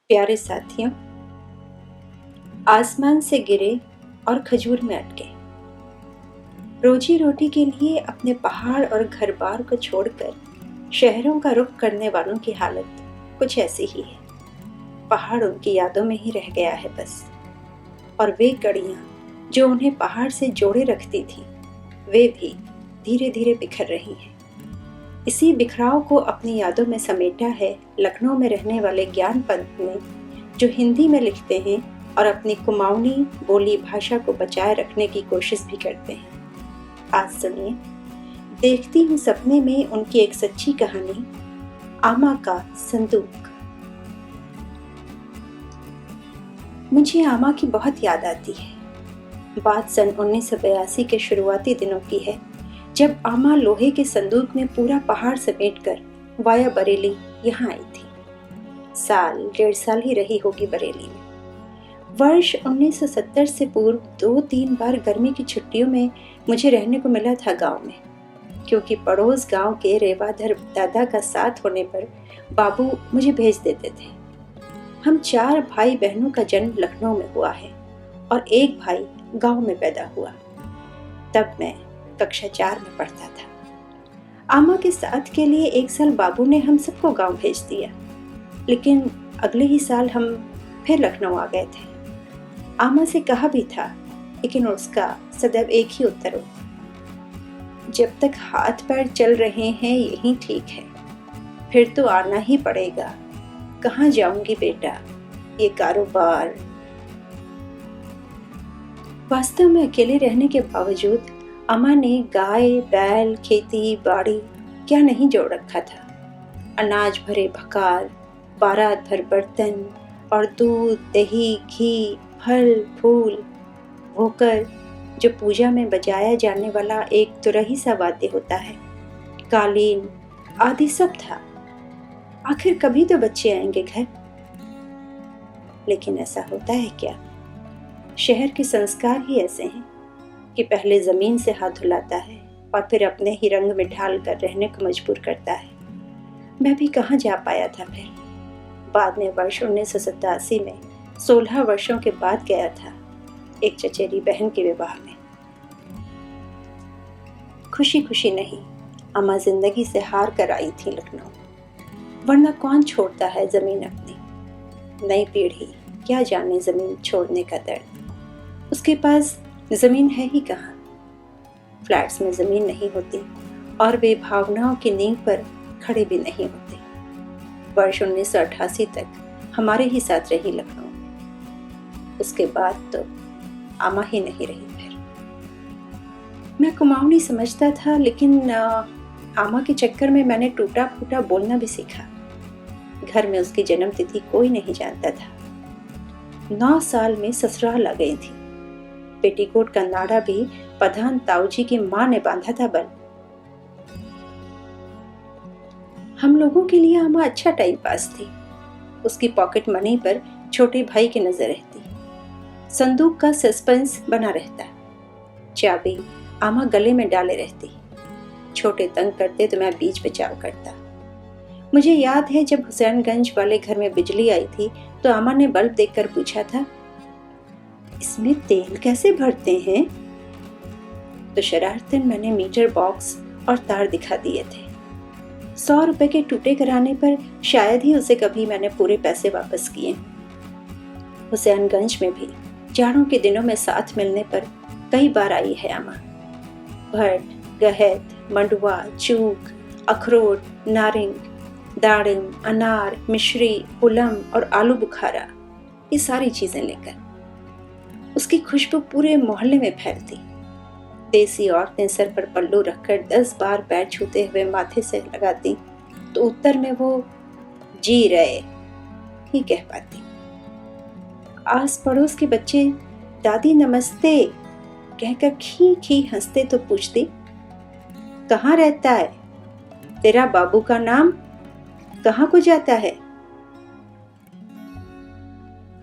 प्यारे साथियों, आसमान से गिरे और खजूर में अटके। रोजी रोटी के लिए अपने पहाड़ और घर बार को छोड़कर शहरों का रुख करने वालों की हालत कुछ ऐसी ही है। पहाड़ उनकी यादों में ही रह गया है बस। और वे कड़ियाँ जो उन्हें पहाड़ से जोड़े रखती थी, वे भी धीरे धीरे बिखर रही हैं। इसी बिखराव को अपनी यादों में समेटा है लखनऊ में रहने वाले ज्ञान पंत ने, जो हिंदी में लिखते हैं और अपनी कुमाऊनी बोली भाषा को बचाए रखने की कोशिश भी करते हैं। आज सुनिए, देखती हूँ सपने में उनकी एक सच्ची कहानी, आमा का संदूक। मुझे आमा की बहुत याद आती है। बात सन 1982 के शुरुआती दिनों की है, जब आमा लोहे के संदूक में पूरा पहाड़ समेटकर वाया बरेली यहाँ आई थी। साल 1.5 साल ही रही होगी बरेली में। वर्ष 1970 से पूर्व 2-3 बार गर्मी की छुट्टियों में मुझे रहने को मिला था गांव में, क्योंकि पड़ोस गांव के रेवाधर दादा का साथ होने पर बाबू मुझे भेज देते थे। हम 4 भाई बहनों का जन्म लखनऊ में हुआ है और एक भाई गांव में पैदा हुआ। तब मैं कक्षा 4 में पढ़ता था। आमा के साथ के लिए 1 साल बाबू ने हम सबको गांव भेज दिया, लेकिन अगले ही साल हम फिर लखनऊ आ गए थे। आमा से कहा भी था, लेकिन उसका सदैव एक ही उत्तर हो, जब तक हाथ पैर चल रहे हैं यही ठीक है, फिर तो आना ही पड़ेगा। कहाँ जाऊंगी बेटा, ये कारोबार। वास्तव में अकेले रहने के बावजूद अम्मा ने गाय, बैल, खेती, बाड़ी क्या नहीं जोड़ रखा था। अनाज भरे भकार, बारात भर बर्तन और दूध, दही, घी, फल, फूल, भोकर, जो पूजा में बजाया जाने वाला एक तुरही सा वाद्य होता है, कालीन आदि सब था। आखिर कभी तो बच्चे आएंगे घर। लेकिन ऐसा होता है क्या? शहर के संस्कार ही ऐसे हैं कि पहले जमीन से हाथ धुलाता है और फिर अपने ही रंग में ढाल कर रहने को मजबूर करता है। मैं भी कहाँ जा पाया था फिर। बाद में वर्ष 1987 में 16 वर्षों के बाद गया था एक चचेरी बहन के विवाह में। खुशी खुशी नहीं, अम्मा जिंदगी से हार कर आई थी लखनऊ, वरना कौन छोड़ता है जमीन अपनी। नई पीढ़ी क्या जाने जमीन छोड़ने का दर्द। उसके पास जमीन है ही कहाँ। फ्लैट्स में जमीन नहीं होती और वे भावनाओं की नींव पर खड़े भी नहीं होते। वर्ष 1988 तक हमारे ही साथ रही लखनऊ। उसके बाद तो आमा ही नहीं रही फिर। मैं कुमाऊनी समझता था, लेकिन आमा के चक्कर में मैंने टूटा फूटा बोलना भी सीखा। घर में उसकी जन्म तिथि कोई नहीं जानता था। 9 साल में ससुराल आ गई थी। पेटीकोट का नाड़ा भी प्रधान ताऊजी की माँ ने बांधा था बल। हम लोगों के लिए आमा अच्छा टाइम पास थी। उसकी पॉकेट मनी पर छोटे भाई की नजर रहती, संदूक का सस्पेंस बना रहता, चाबी आमा गले में डाले रहती। छोटे तंग करते तो मैं बीच बचाव करता। मुझे याद है जब हुसैनगंज वाले घर में बिजली आई थी तो आमा ने बल्ब देखकर पूछा था, इसमें तेल कैसे भरते हैं? तो शरारतन मैंने मीटर बॉक्स और तार दिखा दिए थे। 100 रुपए के टूटे कराने पर शायद ही उसे कभी मैंने पूरे पैसे वापस किए। हुसैनगंज में भी जाड़ों के दिनों में साथ मिलने पर कई बार आई है आमा। भट, गहत, मंडुआ, चूक, अखरोट, नारिंग, दाड़िम, अनार, मिश्री, पुलम और आलू बुखारा, ये सारी चीजें लेकर। उसकी खुशबू पूरे मोहल्ले में फैलती। देसी औरतें सर पर पल्लू रखकर 10 बार पैर छूते हुए माथे से लगाती तो उत्तर में वो जी रहे ही कह पाती। आस पड़ोस के बच्चे दादी नमस्ते कहकर खी खी हंसते तो पूछती, कहाँ रहता है तेरा बाबू का नाम, कहाँ को जाता है?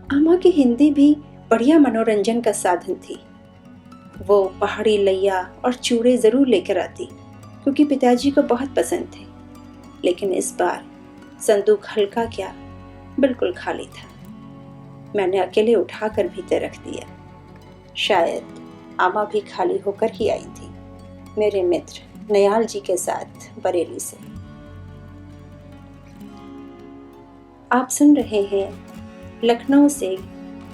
अम्मा की हिंदी भी बढ़िया मनोरंजन का साधन थी। वो पहाड़ी लैया और चूड़े जरूर लेकर आती, क्योंकि पिताजी को बहुत पसंद थे। लेकिन इस बार संदूक हल्का क्या, बिल्कुल खाली था। मैंने अकेले उठाकर भीतर रख दिया। शायद आमा भी खाली होकर ही आई थी, मेरे मित्र नयाल जी के साथ बरेली से। आप सुन रहे हैं लखनऊ से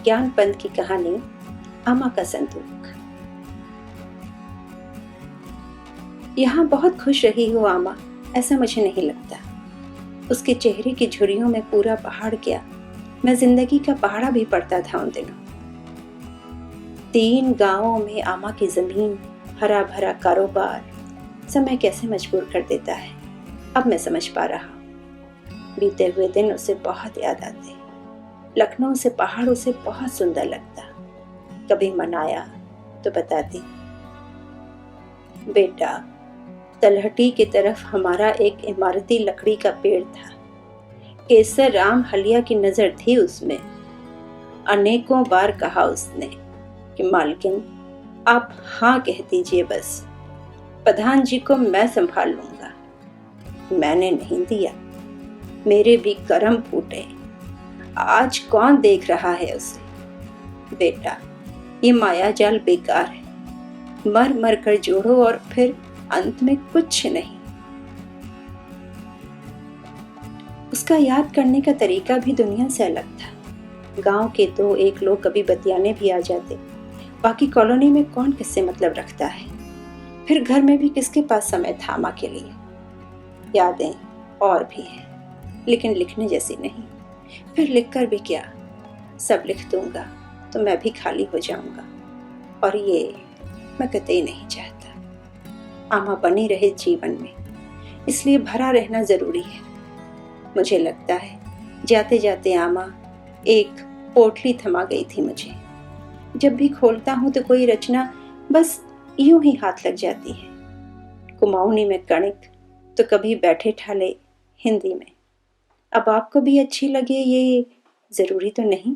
ज्ञान पंत की कहानी आमा का संदूक। यहाँ बहुत खुश रही हो आमा, ऐसा मुझे नहीं लगता। उसके चेहरे की झुर्रियों में पूरा पहाड़ क्या, मैं जिंदगी का पहाड़ा भी पड़ता था उन दिनों। 3 गांवों में आमा की जमीन, हरा भरा कारोबार, समय कैसे मजबूर कर देता है, अब मैं समझ पा रहा। बीते हुए दिन उसे बहुत याद आते। लखनऊ से पहाड़ उसे बहुत सुंदर लगता। कभी मन आया तो बताती, बेटा तलहटी की तरफ हमारा एक इमारती लकड़ी का पेड़ था। केसर राम हलिया की नजर थी उसमें। अनेकों बार कहा उसने कि मालकिन आप हाँ कह दीजिए बस, प्रधान जी को मैं संभाल लूंगा। मैंने नहीं दिया, मेरे भी कर्म फूटे। आज कौन देख रहा है उसे। बेटा ये माया जाल बेकार है, मर मर कर जोड़ो और फिर अंत में कुछ नहीं। उसका याद करने का तरीका भी दुनिया से अलग था। गांव के 2-1 लोग कभी बतियाने भी आ जाते, बाकी कॉलोनी में कौन किससे मतलब रखता है। फिर घर में भी किसके पास समय था माँ के लिए। यादें और भी हैं, लेकिन लिखने जैसी नहीं। फिर लिखकर भी क्या, सब लिख दूंगा तो मैं भी खाली हो जाऊंगा, और ये मैं कतई नहीं चाहता। आमा बनी रहे जीवन में, इसलिए भरा रहना जरूरी है। मुझे लगता है जाते जाते आमा एक पोटली थमा गई थी मुझे। जब भी खोलता हूं तो कोई रचना बस यूं ही हाथ लग जाती है। कुमाऊनी में कणिक, तो कभी बैठे ठाले हिंदी में। अब आपको भी अच्छी लगे ये जरूरी तो नहीं,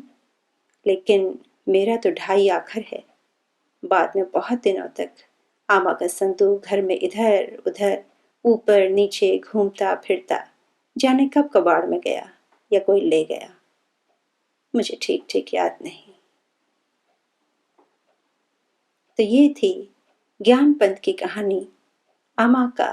लेकिन मेरा तो ढाई आखर है। बाद में बहुत दिनों तक आमा का संदूक घर में इधर उधर ऊपर नीचे घूमता फिरता, जाने कब कबाड़ में गया या कोई ले गया, मुझे ठीक ठीक याद नहीं। तो ये थी ज्ञान पंत की कहानी आमा का